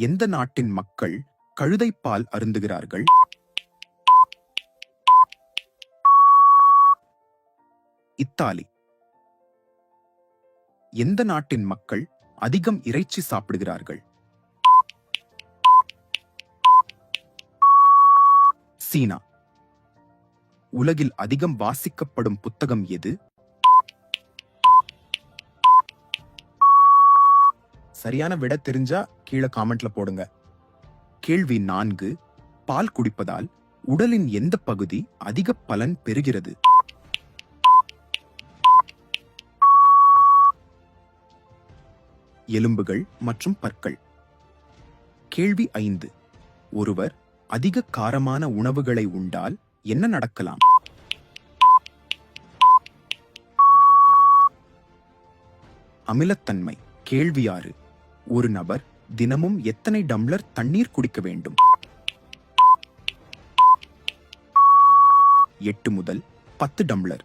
எந்த நாட்டின் மக்கள் கழுதைப்பால் அருந்துகிறார்கள்? இத்தாலி. எந்த நாட்டின் மக்கள் அதிகம் இறைச்சி சாப்பிடுகிறார்கள்? சீனா. உலகில் அதிகம் வாசிக்கப்படும் புத்தகம் எது? சரியான விட தெரிஞ்சா கீழே காமெண்ட்ல போடுங்க. கேள்வி 4. பால் குடிப்பதால் உடலின் எந்த பகுதி அதிக பலன் பெறுகிறது? எலும்புகள் மற்றும் பற்கள். கேள்வி 5. ஒருவர் அதிக காரமான உணவுகளை உண்டால் என்ன நடக்கலாம்? அமிலத்தன்மை. கேள்வி 6. ஒரு நபர் தினமும் எத்தனை டம்ளர் தண்ணீர் குடிக்க வேண்டும்? 8 முதல் 10 டம்ளர்.